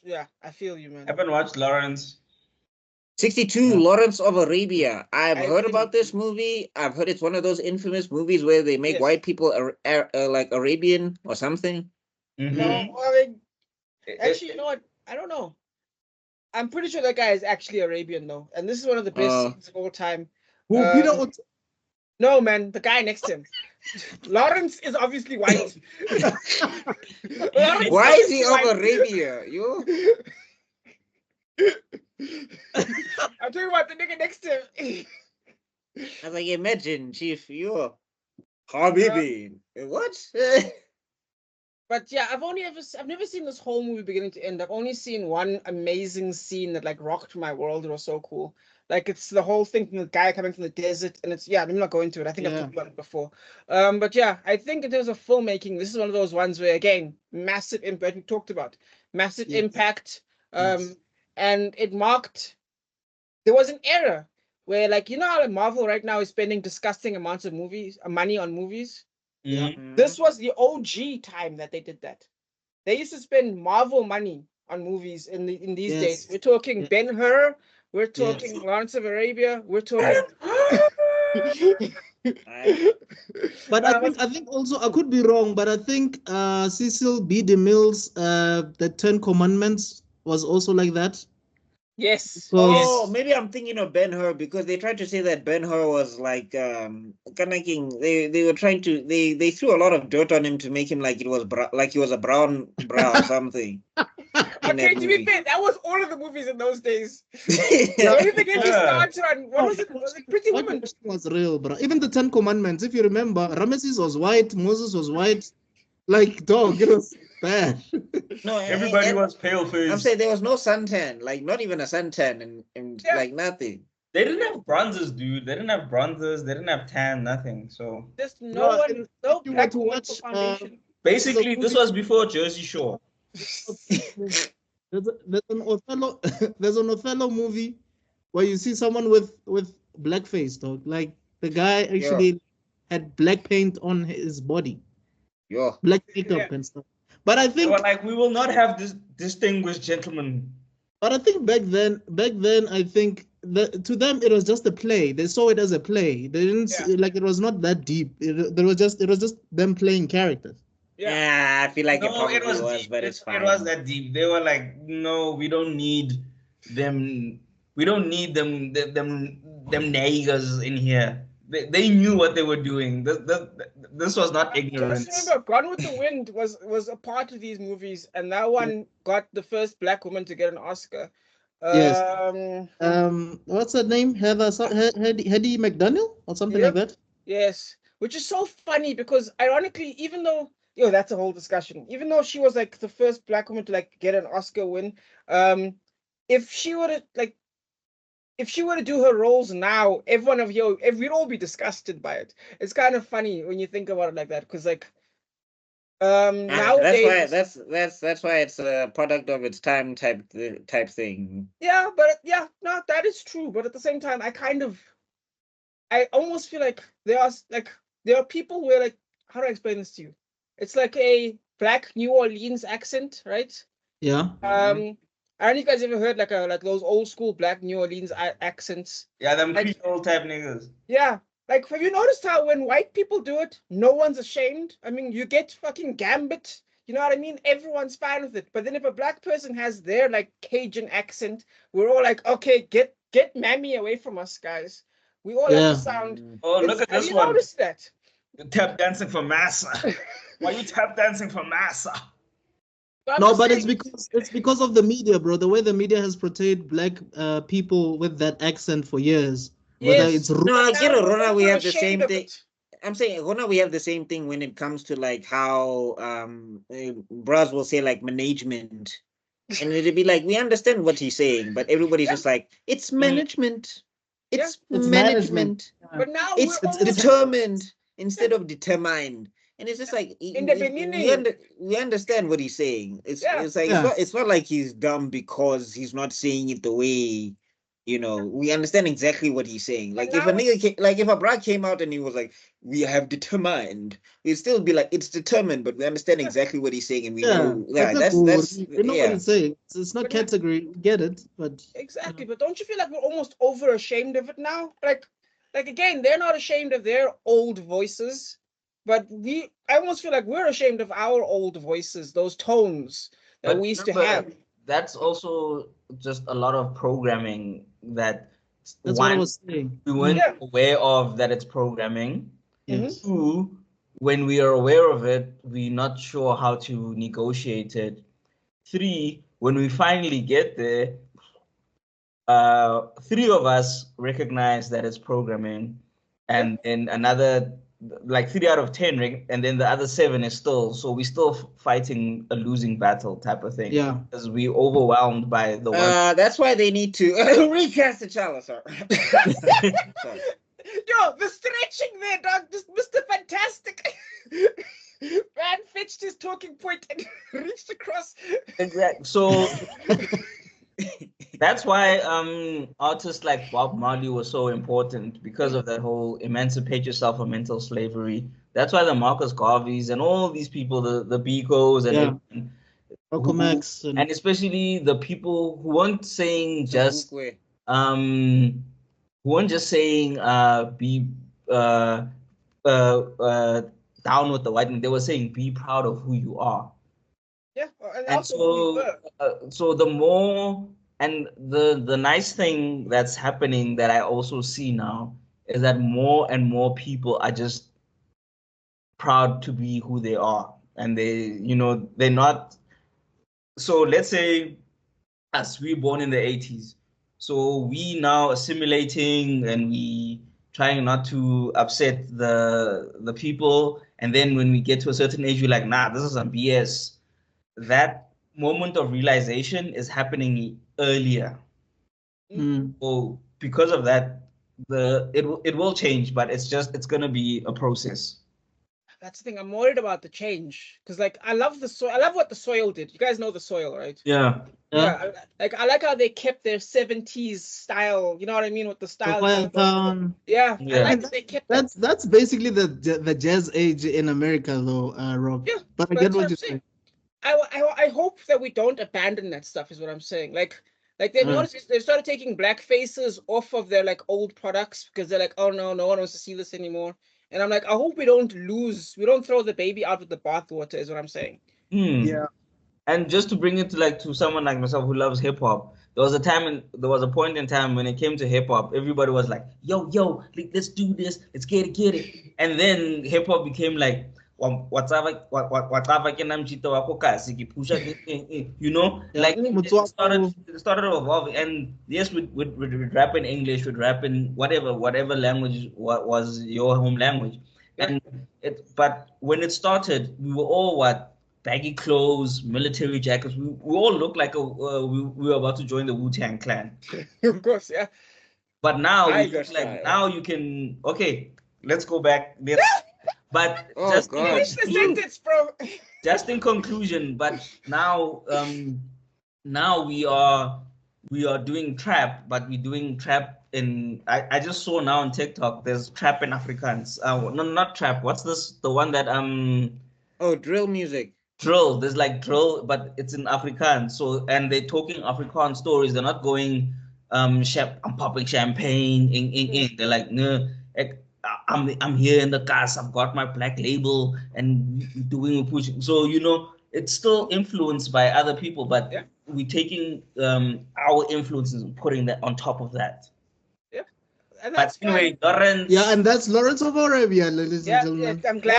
Yeah, I feel you, man. Haven't watched Lawrence. 62, No. Lawrence of Arabia. I've I heard think about this movie. I've heard it's one of those infamous movies where they make yes. white people like Arabian or something. No, Mm-hmm. I mean, It, actually, you know what? I don't know. I'm pretty sure that guy is actually Arabian though, and this is one of the best Uh, scenes of all time. Who Peter Um, no, man, the guy next to him, Lawrence is obviously white. Lawrence is why is he obviously of white. Arabia? You? I'm talking about the nigga next to him. I was like, imagine, Chief, you're Um, Habibi. What? But yeah, I've never seen this whole movie beginning to end. I've only seen one amazing scene that like rocked my world. It was so cool. Like it's the whole thing from the guy coming from the desert, and it's yeah. I'm not going to it. I think I've Yeah. talked about it before. But yeah, I think in terms of filmmaking, this is one of those ones where again, massive impact. We talked about massive Yes. impact. Yes. And it marked. There was an era where like you know how like, Marvel right now is spending disgusting amounts of money on movies. Yeah. mm, This was the OG time that they did that. They used to spend Marvel money on movies in these days. Yes. We're talking Yeah. Ben-Hur, we're Yes. talking Lawrence of Arabia, we're talking I, But I think also I could be wrong, but I think Cecil B. DeMille's the Ten Commandments was also like that. yes. Because oh, maybe I'm thinking of Ben-Hur because they tried to say that Ben-Hur was like connecting. They were trying to they threw a lot of dirt on him to make him like it was like he was a brown bra or something in Okay, that to be movie. fair, that was all of the movies in those days. yeah, Don't even get me Yeah. started on what was it? Was it Pretty Woman? whitewashing was real, bro. Even the Ten Commandments, if you remember, Ramesses was white, Moses was white. Like dog, it was bad. No, everybody was pale I'm faced. saying there was no suntan, like not even a suntan, and Yeah. like nothing. They didn't have bronzes, dude. They didn't have bronzes. They didn't have tan, nothing. So Just no Bro, one, no if you were black to woman watch for foundation. there's a basically, this movie was before Jersey Shore. there's an Othello there's an Othello movie where you see someone with blackface, dog. Like the guy Yo, actually had black paint on his body, yo. black Yeah. makeup and stuff. But I They were think like, we will not have this distinguished gentleman. back then I think that to them it was just a play. They saw it as a play. They didn't Yeah. like it was not that deep. It was just them playing characters. Yeah. Yeah, I feel like it No, it probably was was, deep. but it's It was fine. that deep. They were like, no, we don't need them. We don't need them niggers in here. They knew what they were doing. This was not Just ignorance. remember, Gone with the Wind was a part of these movies, and that one got the first black woman to get an Oscar. Yes. Um, What's her name? Hedy McDaniel or something like yep, that. yes, which is so funny because ironically, even though that's a whole discussion. Even though she was like the first black woman to like get an Oscar win, um, if she were to like if she were to do her roles now, everyone of you, we'd all be disgusted by it. It's kind of funny when you think about it like that, because like That's why nowadays, that's why it's a product of its time type thing. yeah, but yeah, no, that is true. But at the same time, I almost feel like there are people who are like, how do I explain this to you? It's like a black New Orleans accent, right? Yeah. I don't know if you guys ever heard like those old school black New Orleans accents. Yeah, them Like, Creole type niggas. yeah. Like, have you noticed how when white people do it, no one's ashamed? I mean, you get fucking Gambit. You know what I mean? Everyone's fine with it. But then if a black person has their like Cajun accent, we're all like, okay, get Mammy away from us, guys. We all have Yeah. to sound. Oh, look at Have this you one. noticed that? Tap dancing for massa. Why you tap dancing for massa? I'm No, just but saying, it's because of the media, bro. The way the media has portrayed black people with that accent for years. Whether it's yes. No, But I now get it, we're Rona. We have the ashamed same of thing. it. I'm saying, Rona, we have the same thing when it comes to like how bras will say like management, and it'll be like we understand what he's saying, but everybody's Yeah, just like it's management, yeah. it's it's management. management, But now it's we're all determined instead of determined, and it's just like in the beginning. we understand what he's saying. It's Yeah. it's like Yeah. it's not like he's dumb because he's not saying it the way You know, we understand exactly what he's saying. Like if now a nigga like if a bra came out and he was like, "We have determined," we'd still be like, "It's determined," but we understand Yeah. exactly what he's saying, and we Yeah, know. Yeah, that's that's we know what yeah. it's saying. It's not But yeah. category. We get it, but Exactly, but don't you feel like we're almost over ashamed of it now? Like again, they're not ashamed of their old voices, but I almost feel like we're ashamed of our old voices, those tones that But we used to remember, have. that's also just a lot of programming that that's what I one, was saying. we weren't Yeah. aware of that it's programming. Yes. Two, when we are aware of it, we're not sure how to negotiate it. Three, when we finally get there, three of us recognize that it's programming, and then another, like 3 out of 10, and then the other 7 is still. So we're still fighting a losing battle type of thing. Yeah. Because we're overwhelmed by the one. That's why they need to recast the challenge. Sorry. Sorry. Yo, the stretching there, dog, just Mr. Fantastic. Man fetched his talking point and reached across. Exactly. So that's why artists like Bob Marley were so important, because of that whole emancipate yourself from mental slavery. That's why the Marcus Garveys and all these people, the Bicos and Yeah. everyone, Malcolm X and especially the people who weren't saying just who weren't just saying be down with the white man. They were saying be proud of who you are. Yeah, and And also who we were. so the more, and the nice thing that's happening that I also see now is that more and more people are just proud to be who they are, and they're not. So let's say us, we were born in the 80s, so we now assimilating, and we trying not to upset the people, and then when we get to a certain age, we're like, nah, this is some BS. That moment of realization is happening earlier. So because of that, it will change, but it's gonna be a process. That's the thing. I'm worried about the change because, like, I love the soil. I love what the soil did. You guys know the soil, right? Yeah. Yeah. I like how they kept their 70s style. You know what I mean with the style. Yeah. I like that they kept that. That's basically the jazz age in America, though, Rob. Yeah, but I get what you're saying. I hope that we don't abandon that stuff, is what I'm saying. Like they've noticed, they started taking black faces off of their like old products because they're like, oh no one wants to see this anymore. And I'm like, I hope we don't throw the baby out with the bathwater, is what I'm saying. Yeah. And just to bring it to someone like myself who loves hip hop, there was a point in time when it came to hip hop, everybody was like, yo, let's do this, let's get it. And then hip hop became like, like it started evolving. And yes, we'd rap in English, we'd rap in whatever language was your home language. And but when it started, we were all baggy clothes, military jackets. We all looked like we were about to join the Wu-Tang Clan. Of course, yeah. But now now you can, okay, let's go back. But finish the sentence, bro. Just in conclusion, but now now we are doing trap, but we're doing trap in, I just saw now on TikTok there's trap in Afrikaans. No, not trap. What's this? The one that drill music. Drill. There's like drill, but it's in Afrikaans. So, and they're talking Afrikaans stories. They're not going I'm popping champagne. They're like, no, I'm here in the cast. I've got my black label and doing pushing. So it's still influenced by other people, but we're taking our influences and putting that on top of that. Yeah, and that's anyway, Lawrence. Yeah, and that's Lawrence of Arabia, ladies and gentlemen. I'm glad.